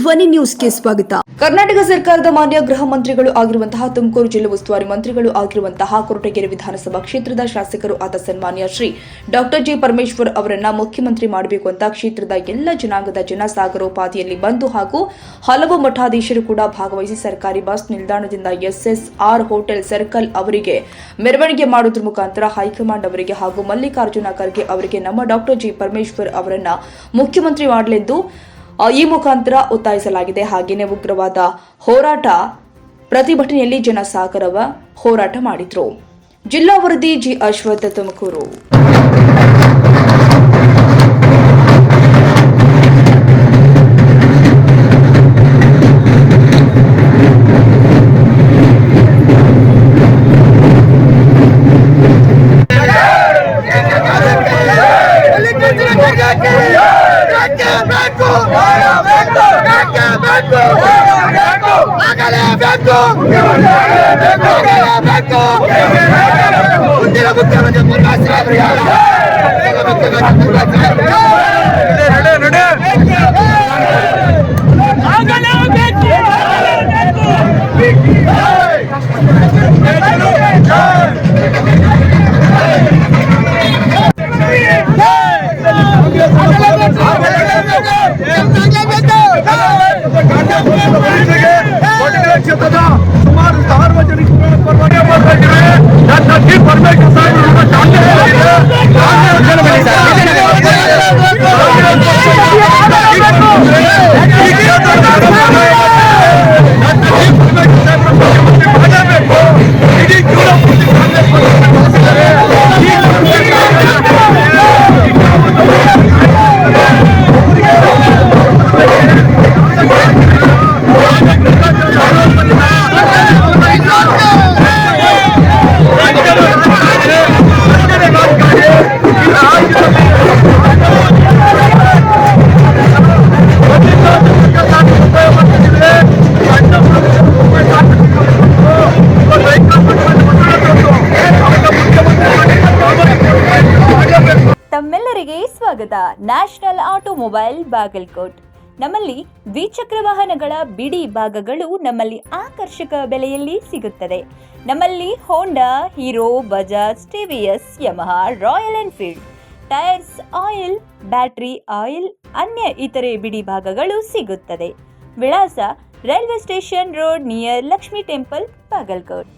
ಧ್ವನಿ ನ್ಯೂಸ್ಗೆ ಸ್ವಾಗತ. ಕರ್ನಾಟಕ ಸರ್ಕಾರದ ಮಾನ್ಯ ಗೃಹ ಮಂತ್ರಿಗಳು ಆಗಿರುವಂತಹ ತುಮಕೂರು ಜಿಲ್ಲಾ ಉಸ್ತುವಾರಿ ಮಂತ್ರಿಗಳು ಆಗಿರುವಂತಹ ಕೊರಟಗೆರೆ ವಿಧಾನಸಭಾ ಕ್ಷೇತ್ರದ ಶಾಸಕರು ಆದ ಸನ್ಮಾನ್ಯ ಶ್ರೀ ಡಾಕ್ಟರ್ ಜಿ ಪರಮೇಶ್ವರ್ ಅವರನ್ನ ಮುಖ್ಯಮಂತ್ರಿ ಮಾಡಬೇಕು ಅಂತ ಕ್ಷೇತ್ರದ ಎಲ್ಲ ಜನಾಂಗದ ಜನ ಸಾಗರೋಪಾದಿಯಲ್ಲಿ ಬಂದು ಹಾಗೂ ಹಲವು ಮಠಾಧೀಶರು ಕೂಡ ಭಾಗವಹಿಸಿ ಸರ್ಕಾರಿ ಬಸ್ ನಿಲ್ದಾಣದಿಂದ SSR ಹೋಟೆಲ್ ಸರ್ಕಲ್ ಅವರಿಗೆ ಮೆರವಣಿಗೆ ಮಾಡುವುದರ ಮುಖಾಂತರ ಹೈಕಮಾಂಡ್ ಅವರಿಗೆ ಹಾಗೂ ಮಲ್ಲಿಕಾರ್ಜುನ ಖರ್ಗೆ ಅವರಿಗೆ ನಮ್ಮ ಡಾಕ್ಟರ್ ಜಿ ಪರಮೇಶ್ವರ್ ಅವರನ್ನ ಮುಖ್ಯಮಂತ್ರಿ ಮಾಡಲೆಂದು ಈ ಮುಖಾಂತರ ಒತ್ತಾಯಿಸಲಾಗಿದೆ. ಹಾಗೆಯೇ ಉಗ್ರವಾದ ಹೋರಾಟ ಪ್ರತಿಭಟನೆಯಲ್ಲಿ ಜನಸಾಗರವ ಹೋರಾಟ ಮಾಡಿದ್ರು. ಜಿಲ್ಲಾ ವರದಿ ಜಿ ಅಶ್ವಥ್, ತುಮಕೂರು. ಕ್ಷೇತ್ರದ ಸುಮಾರು ಸಾರ್ವಜನಿಕರ ಪರವಾಗಿ ಡಾಕ್ಟರ್ ಜಿ ಪರಮೇಶ್ವರ್ ತಮ್ಮೆಲ್ಲರಿಗೆ ಸ್ವಾಗತ. National automobile Bagalkot. ನಮ್ಮಲ್ಲಿ ದ್ವಿಚಕ್ರ ವಾಹನಗಳ ಬಿಡಿ ಭಾಗಗಳು ನಮ್ಮಲ್ಲಿ ಆಕರ್ಷಕ ಬೆಲೆಯಲ್ಲಿ ಸಿಗುತ್ತದೆ. ನಮ್ಮಲ್ಲಿ Honda, Hero, Bajaj, TVS, Yamaha, Royal Enfield, tyres, oil, battery oil, ಅನ್ಯ ಇತರೆ ಬಿಡಿ ಭಾಗಗಳು ಸಿಗುತ್ತದೆ. ವಿಳಾಸ railway station road near Lakshmi temple, Bagalkot.